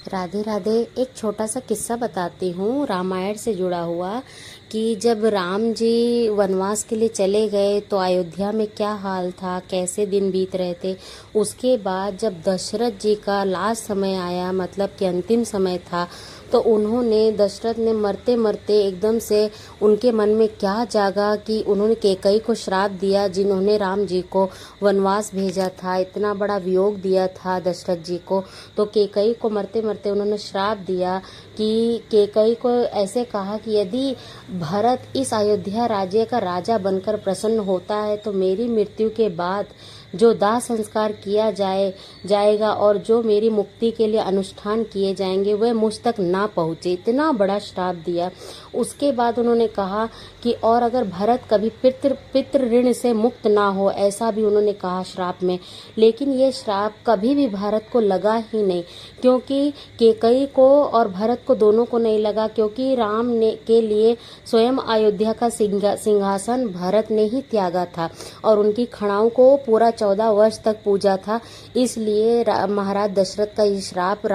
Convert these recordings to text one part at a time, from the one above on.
राधे राधे। एक छोटा सा किस्सा बताती हूँ रामायण से जुड़ा हुआ कि जब राम जी वनवास के लिए चले गए तो अयोध्या में क्या हाल था, कैसे दिन बीत रहे थे। उसके बाद जब दशरथ जी का लास्ट समय आया, मतलब कि अंतिम समय था, तो उन्होंने दशरथ ने मरते मरते एकदम से उनके मन में क्या जागा कि उन्होंने कैकई को श्राप दिया, जिन्होंने राम जी को वनवास भेजा था, इतना बड़ा वियोग दिया था दशरथ जी को। तो कैकई को मरते मरते उन्होंने श्राप दिया कि कैकई को ऐसे कहा कि यदि भरत इस अयोध्या राज्य का राजा बनकर प्रसन्न होता है तो मेरी मृत्यु के बाद जो दाह संस्कार किया जाएगा और जो मेरी मुक्ति के लिए अनुष्ठान किए जाएंगे वह मुझ तक ना पहुँचे। इतना बड़ा श्राप दिया। उसके बाद उन्होंने कहा कि और अगर भरत कभी पितृ ऋण से मुक्त ना हो, ऐसा भी उन्होंने कहा श्राप में। लेकिन ये श्राप कभी भी भारत को लगा ही नहीं, क्योंकि कैकई को और भरत को दोनों को नहीं लगा, क्योंकि राम ने के लिए स्वयं अयोध्या का सिंहासन भरत ने ही त्यागा था और उनकी खड़ाओं को पूरा 14 वर्ष तक पूजा था। इसलिए महाराज दशरथ का ये श्राप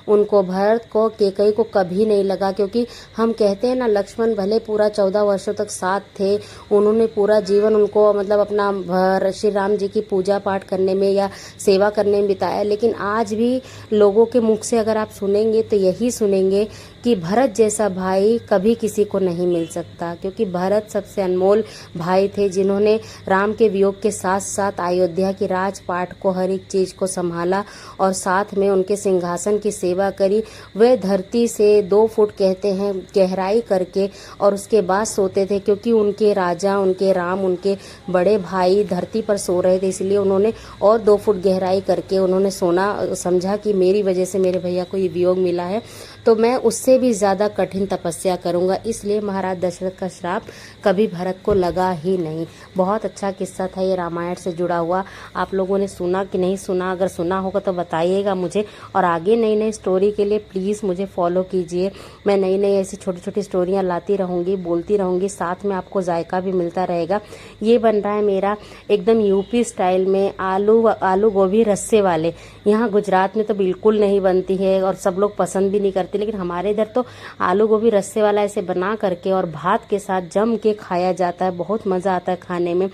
उनको भरत को कैकई को कभी नहीं लगा। क्योंकि हम कहते हैं ना, लक्ष्मण भले पूरा 14 वर्षों तक साथ थे, उन्होंने पूरा जीवन उनको मतलब अपना श्री राम जी की पूजा पाठ करने में या सेवा करने में बिताया, लेकिन आज भी लोगों के मुख से अगर आप सुनेंगे तो यही सुनेंगे कि भरत जैसा भाई कभी किसी को नहीं मिल सकता। क्योंकि भरत सबसे अनमोल भाई थे, जिन्होंने राम के वियोग के साथ साथ अयोध्या की राजपाट को, हर एक चीज को संभाला और साथ में उनके सिंहासन की सेवा करी। वे धरती से 2 फुट कहते हैं गहराई करके और उसके बाद सोते थे, क्योंकि उनके राजा, उनके राम, उनके बड़े भाई धरती पर सो रहे थे, इसलिए उन्होंने और 2 फुट गहराई करके उन्होंने सोना समझा कि मेरी वजह से मेरे भैया को ये वियोग मिला है, तो मैं उससे भी ज्यादा कठिन तपस्या करूंगा। इसलिए महाराज दशरथ का श्राप कभी भरत को लगा ही नहीं। बहुत अच्छा किस्सा था ये रामायण से जुड़ा हुआ। आप लोगों ने सुना कि नहीं सुना? अगर सुना होगा तो बताइएगा मुझे, और आगे नई नई स्टोरी के लिए प्लीज मुझे फॉलो कीजिए। मैं नई नई ऐसी छोटी छोटी स्टोरियां लाती रहूंगी, बोलती रहूंगी, साथ में आपको जायका भी मिलता रहेगा। ये बन रहा है मेरा एकदम यूपी स्टाइल में आलू गोभी रस्से वाले। यहाँ गुजरात में तो बिल्कुल नहीं बनती है और सब लोग पसंद भी नहीं करते, लेकिन हमारे इधर तो आलू गोभी रस्से वाला ऐसे बना करके और भात के साथ जम के खाया जाता है। बहुत मजा आता है खाने में।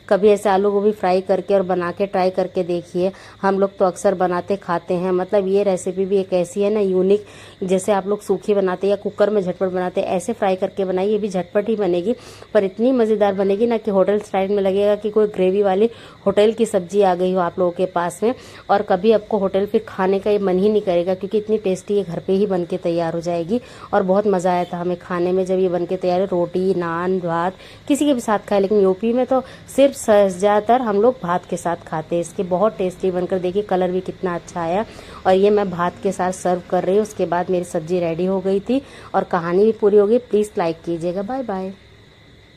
कभी ऐसे आलू गोभी फ्राई करके और बना के ट्राई करके देखिए। हम लोग तो अक्सर बनाते खाते हैं। मतलब ये रेसिपी भी एक ऐसी है ना यूनिक, जैसे आप लोग सूखी बनाते हैं या कुकर में झटपट बनाते हैं, ऐसे फ्राई करके बनाइए, ये भी झटपट ही बनेगी पर इतनी मजेदार बनेगी ना कि होटल स्टाइल में लगेगा कि कोई ग्रेवी वाली होटल की सब्जी आ गई हो आप लोगों के पास में। और कभी आपको होटल फिर खाने का ये मन ही नहीं करेगा, क्योंकि इतनी टेस्टी ये घर पे ही बन के तैयार हो जाएगी। और बहुत मजा आया था हमें खाने में जब ये बन के तैयार है। रोटी, नान, भात किसी के भी साथ खाए, लेकिन यूपी में तो सिर्फ ज्यादातर हम लोग भात के साथ खाते हैं। इसके बहुत टेस्टी बनकर देखिए, कलर भी कितना अच्छा आया। और ये मैं भात के साथ सर्व कर रही हूँ। उसके बाद मेरी सब्जी रेडी हो गई थी और कहानी भी पूरी हो गई। प्लीज लाइक कीजिएगा। Bye bye.